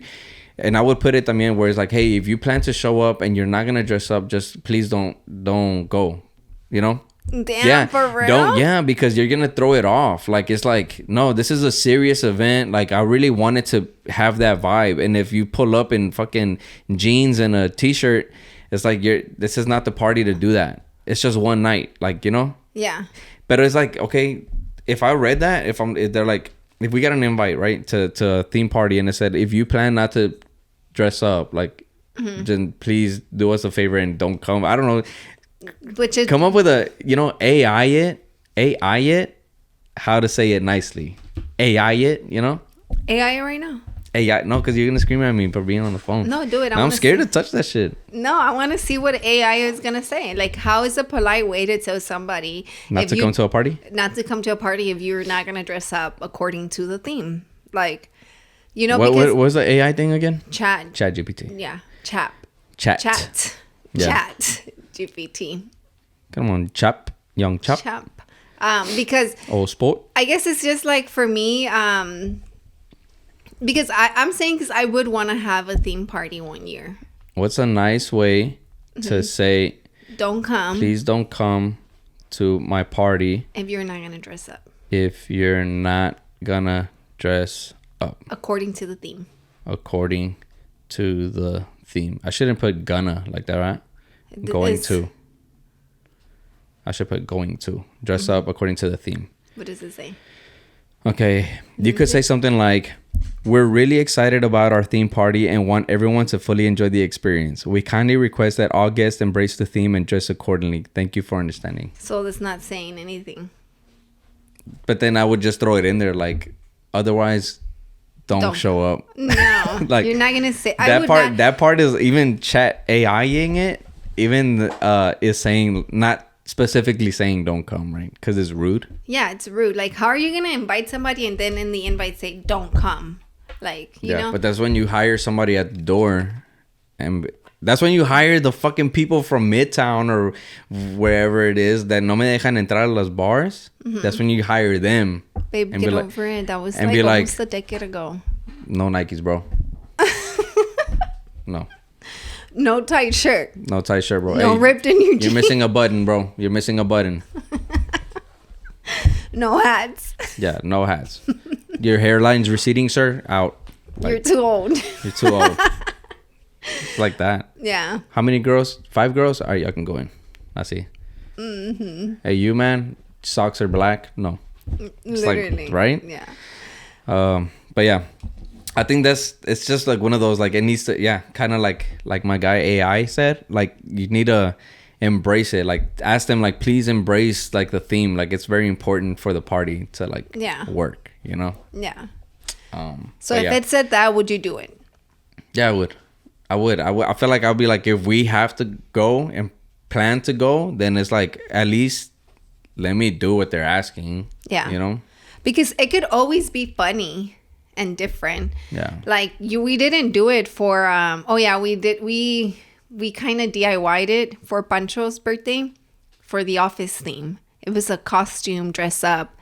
and I would put it también where it's like, hey, if you plan to show up and you're not gonna dress up, just please don't go, you know. Damn, for real? Because you're gonna throw it off. Like it's like, no, this is a serious event. Like I really wanted to have that vibe, and if you pull up in fucking jeans and a t-shirt, it's like this is not the party to do that. It's just one night, like, you know. Yeah. But it's like, okay, if I read that, if they're like, if we got an invite, right, to a theme party, and it said, if you plan not to dress up, like, then please do us a favor and don't come. I don't know. Which is, come up with a, you know, AI it, how to say it nicely. AI it, you know? AI right now. AI, no, because you're going to scream at me for being on the phone. No, do it. I'm scared to touch that shit. No, I want to see what AI is going to say. Like, how is a polite way to tell somebody not to come to a party? Not to come to a party if you're not going to dress up according to the theme. Like, you know, what was the AI thing again? Chat GPT. Yeah. Chat. Yeah. Chat GPT. Come on, young chap. Because old sport. I guess it's just like for me, because I'm saying, because I would want to have a theme party one year. What's a nice way to say, don't come. Please don't come to my party if you're not gonna dress up. If you're not gonna dress up according to the theme. According to the theme. I shouldn't put gonna like that, right? Going to. I should put going to. Dress up according to the theme. What does it say? Okay. You could say something like, we're really excited about our theme party and want everyone to fully enjoy the experience. We kindly request that all guests embrace the theme and dress accordingly. Thank you for understanding. So that's not saying anything. But then I would just throw it in there like, otherwise don't show up. No. Like, you're not gonna say that part is even chat AIing it, even is saying, not specifically saying don't come, right? Because it's rude. Yeah, it's rude. Like, how are you gonna invite somebody and then in the invite say don't come? Like, you know. But that's when you hire somebody at the door, and that's when you hire the fucking people from Midtown or wherever it is that no me dejan entrar a las bars. That's when you hire them. Babe, get over it. That was like almost a decade ago. No Nikes, bro. No. No tight shirt. No tight shirt, bro. No ripped in your jeans. You're missing a button, bro. You're missing a button. No hats. Yeah, no hats. Your hairline's receding, sir. Out. Like, you're too old. You're too old. It's like that. Yeah. How many girls? 5 girls? All right, I can go in. I see. Hey, you, man. Socks are black? No. It's literally. Like, right? Yeah. But yeah. I think it's just like one of those, like, it needs to, kind of like my guy AI said, like, you need to embrace it. Like, ask them, like, please embrace, like, the theme. Like, it's very important for the party to, like, work, you know? Yeah. So if it said that, would you do it? Yeah, I would. I feel like I'll be like, if we have to go and plan to go, then it's like, at least let me do what they're asking. Yeah. You know? Because it could always be funny and different. Yeah. Like, we didn't do it for we did. We kind of DIY'd it for Pancho's birthday for the office theme. It was a costume dress up,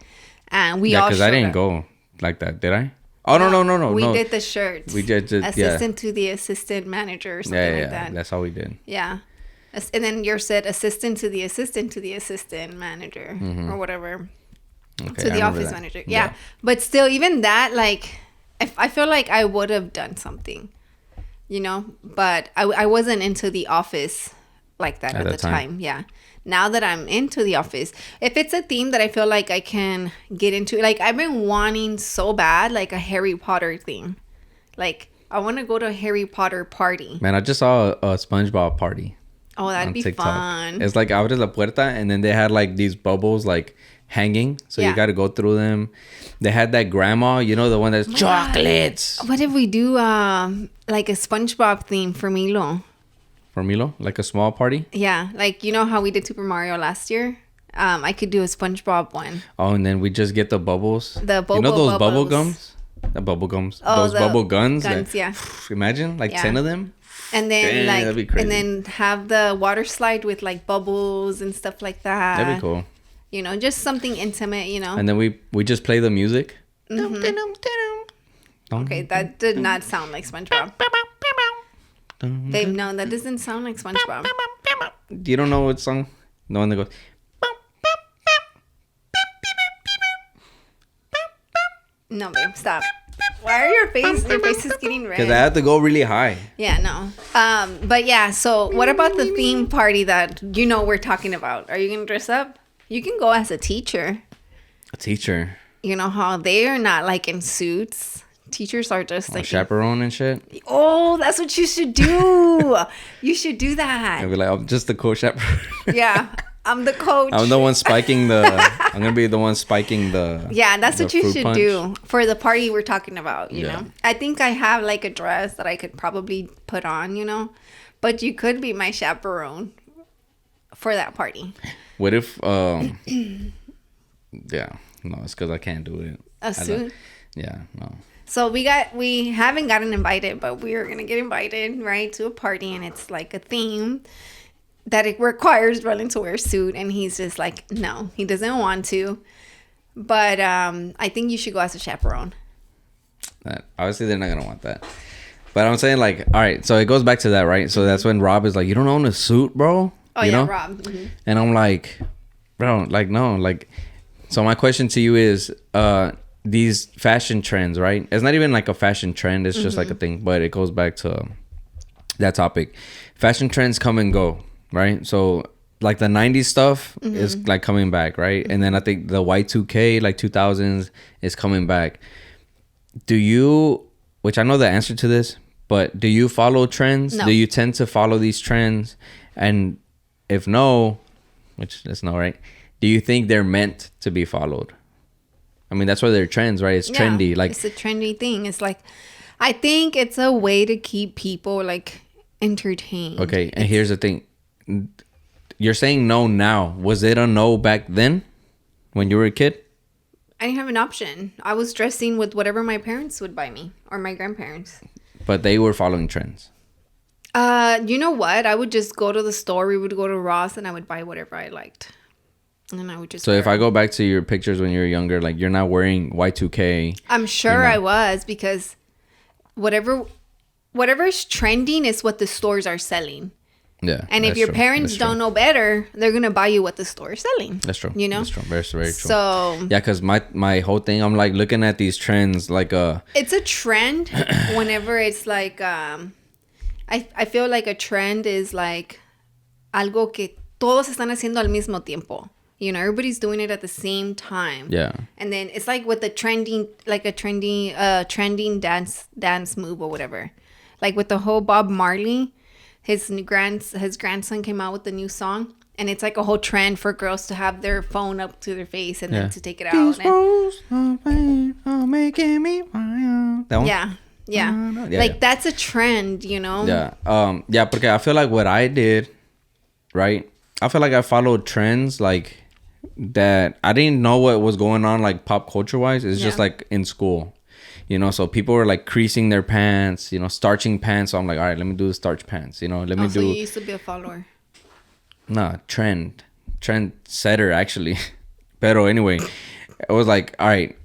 and we all because I didn't go like that, did I? Oh no. We did the shirts. We did assistant to the assistant manager or something like that. That's all we did. Yeah. And then yours said assistant to the assistant manager or whatever. Okay, to the office manager. Yeah. But still, even that, like, I feel like I would have done something, you know, but I wasn't into the office like that at the time. Yeah. Now that I'm into the office, if it's a theme that I feel like I can get into, like I've been wanting so bad, like a Harry Potter theme. Like I want to go to a Harry Potter party. Man, I just saw a SpongeBob party. Oh, that'd be TikTok. Fun. It's like abres la puerta, and then they had like these bubbles like hanging, so you got to go through them. They had that grandma, you know, the one that's chocolates. What if we do like a SpongeBob theme for Milo? For Milo, like a small party. Yeah, like you know how we did Super Mario last year. I could do a SpongeBob one. Oh, and then we just get the bubbles. The you know those bubble gums? The bubble gums. Oh, those bubble guns. Guns, yeah. Imagine like 10 of them. And then that'd be crazy. And then have the water slide with like bubbles and stuff like that. That'd be cool. You know, just something intimate. You know. And then we just play the music. Mm-hmm. Okay, that did not sound like SpongeBob. Babe, no, that doesn't sound like SpongeBob. You don't know what song? The one that goes. No, babe, stop. Why are your face is getting red? Because I have to go really high. Yeah, no. But yeah, so what about the theme party that you know we're talking about? Are you gonna dress up? You can go as a teacher. A teacher. You know how they are not like in suits. Teachers are just like chaperone and shit. Oh, that's what you should do. You should do that. I'll be like, I'm just the co-chaperone. Yeah, I'm the coach. I'm the one spiking the. I'm gonna be the one spiking the. Yeah, that's what you should do for the party we're talking about. You know, I think I have like a dress that I could probably put on. You know, but you could be my chaperone for that party. What if? Yeah, no, it's because I can't do it. A suit. Yeah, no. So we haven't gotten invited, but we are gonna get invited, right, to a party, and it's like a theme that it requires Roland to wear a suit, and he's just like, no, he doesn't want to. But I think you should go as a chaperone. Obviously, they're not gonna want that. But I'm saying, like, all right, so it goes back to that, right? So that's when Rob is like, you don't own a suit, bro? Oh, you yeah, know? Rob. Mm-hmm. And I'm like, bro, like, no, like. So my question to you is, these fashion trends, right? It's not even like a fashion trend. It's just like a thing, but it goes back to that topic. Fashion trends come and go, right? So like the 90s stuff is like coming back, right? And then I think the Y2K, like 2000s, is coming back. Do you, which I know the answer to this, but do you follow trends? No. Do you tend to follow these trends? And if no, which is no, right? Do you think they're meant to be followed? I mean, that's why they're trends, right? It's trendy. Like it's a trendy thing. It's like, I think it's a way to keep people like entertained. Okay, and here's the thing. You're saying no now. Was it a no back then when you were a kid? I didn't have an option. I was dressing with whatever my parents would buy me or my grandparents. But they were following trends. You know what? I would just go to the store. We would go to Ross and I would buy whatever I liked. And then I would just. So if I go back to your pictures when you were younger, like you're not wearing Y2K. I'm sure I was, because whatever's trending is what the stores are selling. Yeah. And if your parents don't know better, they're gonna buy you what the store is selling. That's true. You know. That's true. Very, very true. So yeah, because my whole thing, I'm like looking at these trends like it's a trend. Whenever it's like I feel like a trend is like algo que todos están haciendo al mismo tiempo. You know, everybody's doing it at the same time. Yeah. And then it's like with the trending dance move or whatever. Like with the whole Bob Marley, his grandson came out with the new song, and it's like a whole trend for girls to have their phone up to their face and then to take it out. These rose are making me wild. That one? Yeah. Like that's a trend, you know? Yeah. Yeah, porque I feel like what I did, right? I feel like I followed trends like that. I didn't know what was going on like pop culture wise. It's just like in school, you know. So people were like creasing their pants, you know, starching pants. So I'm like, all right, let me do the starch pants, you know. Let me do. So you used to be a follower. Nah, trend setter actually. Pero anyway, it was like, all right,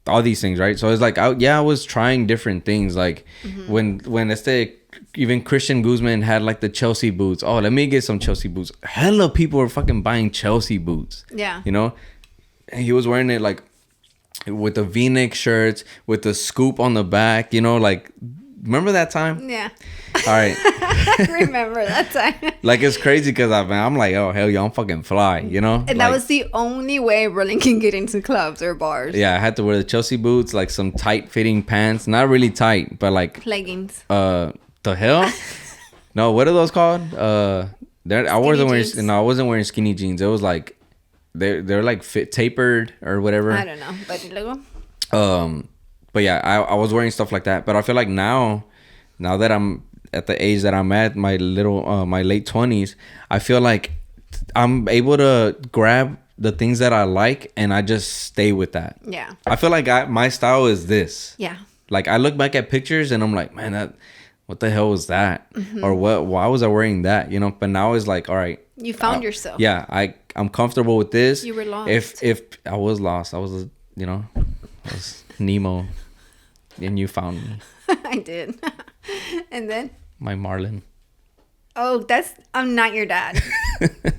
all these things, right? So it's like, I was trying different things. Like when even Christian Guzman had like the Chelsea boots. Oh, let me get some Chelsea boots. Hella people were fucking buying Chelsea boots. Yeah. You know? And he was wearing it like with the V-neck shirts, with the scoop on the back, you know, like Remember that time? Yeah. All right. I remember that time. Like, it's crazy because I'm like, oh, hell yeah, I'm fucking fly, you know? And that was the only way Rolling can get into clubs or bars. Yeah, I had to wear the Chelsea boots, like some tight-fitting pants. Not really tight, but like... Leggings. The hell? No, what are those called? I wasn't wearing skinny jeans. It was like... They're like tapered or whatever. I don't know. But luego... But yeah, I was wearing stuff like that. But I feel like now that I'm at the age that I'm at, my late 20s, I feel like I'm able to grab the things that I like and I just stay with that. Yeah. I feel like my style is this. Yeah. Like, I look back at pictures and I'm like, man, what the hell was that? Mm-hmm. Or why was I wearing that? You know, but now it's like, all right. You found yourself. Yeah, I'm comfortable with this. You were lost. If I was lost, I was Nemo. And you found me. I did. And then? My Marlin. Oh, I'm not your dad.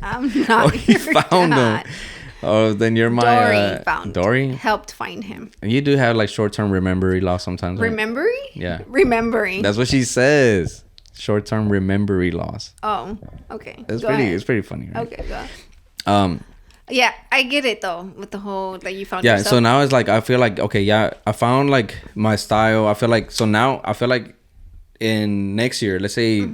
I'm not your found dad. Him. Oh, then you're my... Dory found Dory? Helped find him. And you do have like short-term memory loss sometimes, right? Memory? Yeah. Remembering. That's what she says. Short-term memory loss. Oh, okay. It's pretty funny, right? Okay, go ahead. Yeah, I get it though with the whole you found yourself. Yeah, so now it's like I feel like okay, yeah, I found like my style. I feel like in next year, let's say,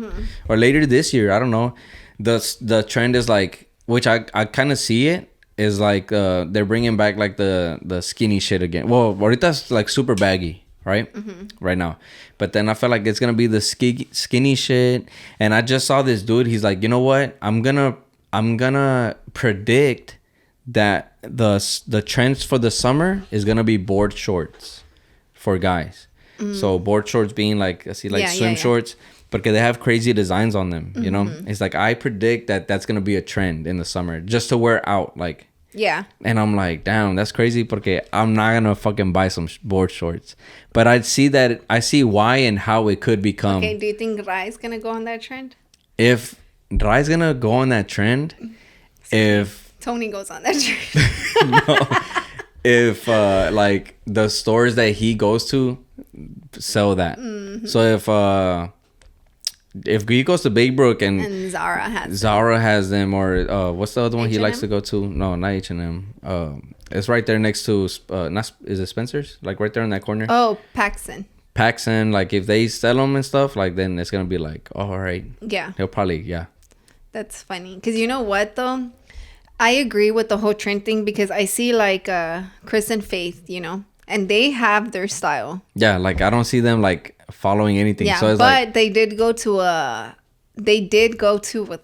or later this year, I don't know, the trend is like, which I kind of see it is like they're bringing back like the skinny shit again. Well, ahorita's like super baggy, right? Right now, but then I feel like it's gonna be the skinny shit. And I just saw this dude. He's like, you know what? I'm gonna predict that the trends for the summer is gonna be board shorts for guys. So board shorts being like swim shorts, but they have crazy designs on them. You know, it's like I predict that that's gonna be a trend in the summer just to wear out. Like, yeah. And I'm like, damn, that's crazy porque I'm not gonna fucking buy some board shorts, but I see why and how it could become. Okay, do you think Rai's gonna go on that trend? If Rai's gonna go on that trend, if Tony goes on that trend. No. If like the stores that he goes to sell that. So if he goes to Big Brook and Zara has them, or what's the other one H&M? He likes to go to? No, not H&M. It's right there next to is it Spencer's? Like right there in that corner. Oh, Paxson. Like if they sell them and stuff, like then it's gonna be like, oh, all right. Yeah. He'll probably That's funny because you know what though. I agree with the whole trend thing because I see like Chris and Faith, you know, and they have their style. Yeah, like I don't see them like following anything. Yeah, so it's but they did go to a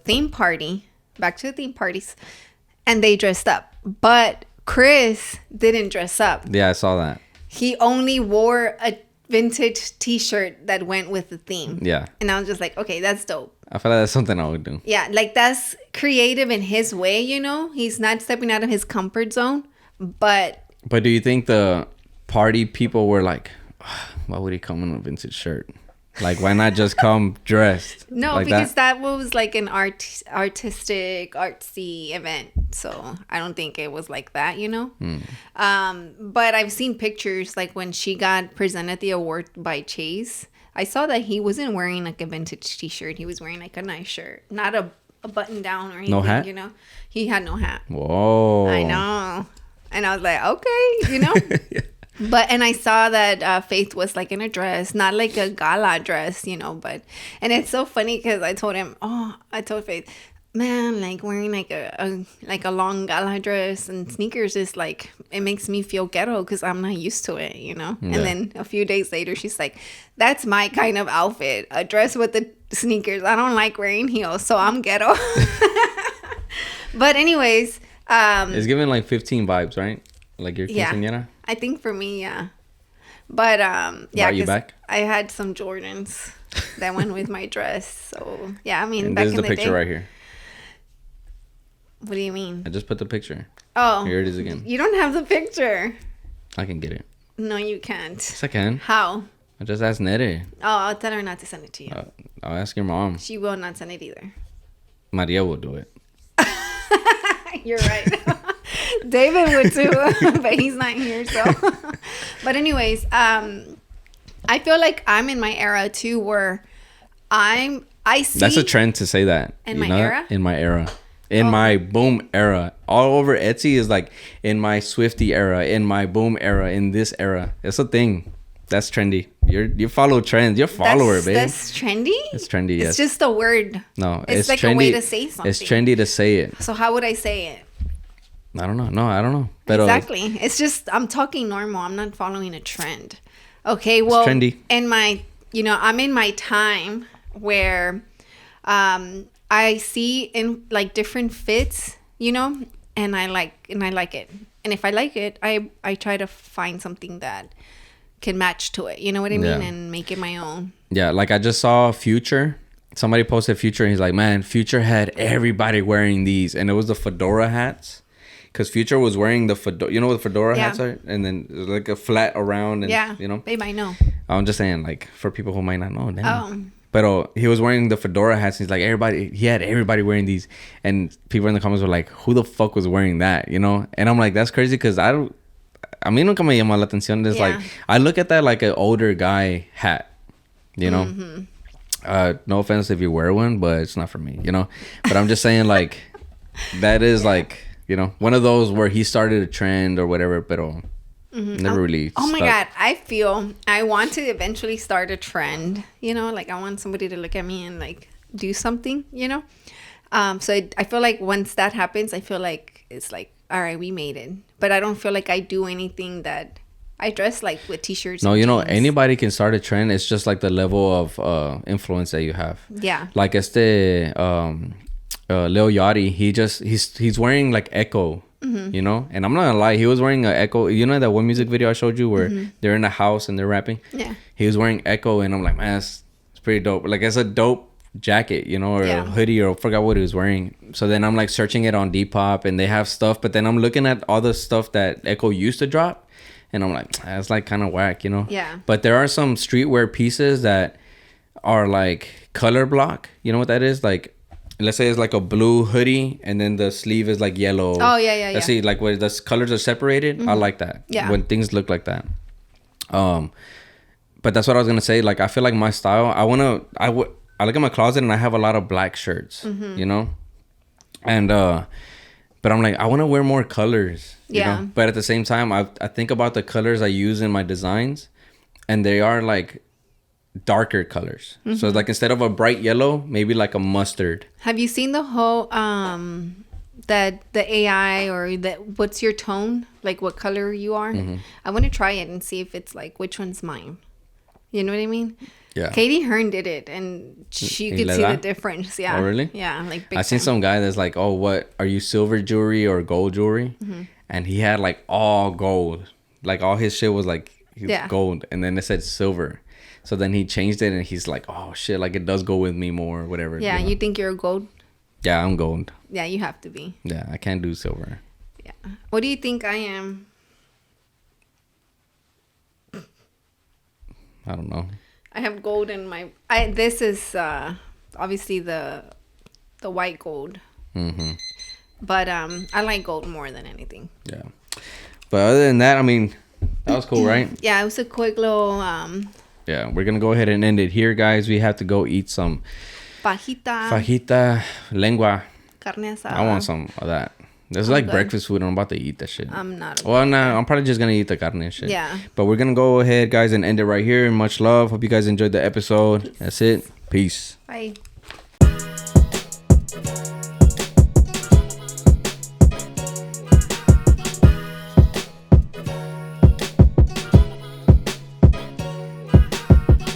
theme party, back to the theme parties, and they dressed up. But Chris didn't dress up. Yeah, I saw that. He only wore a vintage T-shirt that went with the theme. Yeah. And I was just like, okay, that's dope. I feel like that's something I would do. Yeah, like that's creative in his way, you know? He's not stepping out of his comfort zone, but... But do you think the party people were like, why would he come in a vintage shirt? Like, why not just come dressed? No, like because that was like an artistic, artsy event. So I don't think it was like that, you know? But I've seen pictures, like when she got presented the award by Chase, I saw that he wasn't wearing like a vintage T-shirt. He was wearing like a nice shirt, not a button down or anything. No hat? You know, he had no hat. Whoa! I know, and I was like, okay, you know. Yeah. And I saw that Faith was like in a dress, not like a gala dress, you know. And it's so funny because I told Faith, man, like wearing like a long gala dress and sneakers is like, it makes me feel ghetto because I'm not used to it, you know. Yeah. And then a few days later she's like, that's my kind of outfit, a dress with the sneakers. I don't like wearing heels, so I'm ghetto. But anyways, it's giving like 15 vibes, right? Like your quinceañera? I think for me, yeah. But yeah, are you back? I had some Jordans that went with my dress. So yeah, I mean, and back this is in the the picture day. right here. What do you mean? I just put the picture. Oh. Here it is again. You don't have the picture. I can get it. No, you can't. Yes, I can. How? I just asked Nere. Oh, I'll tell her not to send it to you. I'll ask your mom. She will not send it either. Maria will do it. You're right. David would too, but he's not here. So, but anyways, I I feel like I'm in my era too, where I see. That's a trend to say that. In my era? In my era. In my boom era. All over Etsy is like, in my Swifty era, in my boom era, in this era. It's a thing. That's trendy. You follow trends. You're a follower, babe. That's trendy? It's trendy, yes. It's just a word. No, it's like trendy. A way to say something. It's trendy to say it. So how would I say it? I don't know. No, I don't know. Pero exactly. It's just, I'm talking normal. I'm not following a trend. Okay, well, it's trendy. I'm in my time where I see in like different fits, and I like it. And if I like it, I try to find something that can match to it. You know what I mean? And make it my own. Yeah, like I just saw Future. Somebody posted Future and he's like, man, Future had everybody wearing these. And it was the fedora hats. Because Future was wearing the fedora. You know what the fedora hats are? And then like a flat around. And, babe, I know. I'm just saying, like, for people who might not know. Damn. But he was wearing the fedora hats. And he's like, he had everybody wearing these. And people in the comments were like, who the fuck was wearing that? And I'm like, that's crazy because a mí nunca me llamó la atención. It's like, I look at that like an older guy hat, Mm-hmm. No offense if you wear one, but it's not for me, But I'm just saying, like, that is like, one of those where he started a trend or whatever, but never really Oh my God, I want to eventually start a trend, like I want somebody to look at me and like do something, So I feel like once that happens, I feel like it's like, all right, we made it. But I don't feel like I do anything that I dress like with t-shirts. No, anybody can start a trend. It's just like the level of influence that you have. Yeah. Like Leo Yachty, he's wearing like Echo, And I'm not gonna lie, he was wearing an Echo. That one music video I showed you where they're in a house and they're rapping? Yeah. He was wearing Echo and I'm like, man, it's pretty dope. Like it's a dope jacket, or a hoodie, or I forgot what he was wearing. So then I'm like searching it on Depop and they have stuff, but then I'm looking at all the stuff that Echo used to drop and I'm like, that's like kind of whack, Yeah. But there are some streetwear pieces that are like color block. You know what that is? Like, let's say it's like a blue hoodie and then the sleeve is like yellow. Oh yeah. Let's see, like where the colors are separated. I like that. Yeah. When things look like that. But that's what I was gonna say. Like I feel like my style, I look at my closet and I have a lot of black shirts, and but I'm like, I want to wear more colors, But at the same time, I think about the colors I use in my designs, and they are like darker colors. So it's like instead of a bright yellow, maybe like a mustard. Have you seen the whole that the AI or that what's your tone, like what color you are? I want to try it and see if it's like which one's mine. You know what I mean? Yeah. Katie Hearn did it, and she could see the difference. Yeah. Oh, really? Yeah, like big I seen some guy that's like, oh, what are you, silver jewelry or gold jewelry? And he had like all gold, like all his shit was like gold, and then it said silver. So then he changed it, and he's like, oh shit, like it does go with me more, or whatever. Yeah, you think you're a gold? Yeah, I'm gold. Yeah, you have to be. Yeah, I can't do silver. Yeah. What do you think I am? I don't know. I have gold in my. This is obviously the white gold. But I like gold more than anything. Yeah. But other than that, I mean, that was cool, right? Yeah, it was a quick little. Yeah, we're gonna go ahead and end it here, guys. We have to go eat some fajita lengua. Carne asada. I want some of that. This is like breakfast food. I'm about to eat that shit. I'm not. Well, no, I'm probably just going to eat the carne and shit. Yeah. But we're going to go ahead, guys, and end it right here. Much love. Hope you guys enjoyed the episode. That's it. Peace. Bye.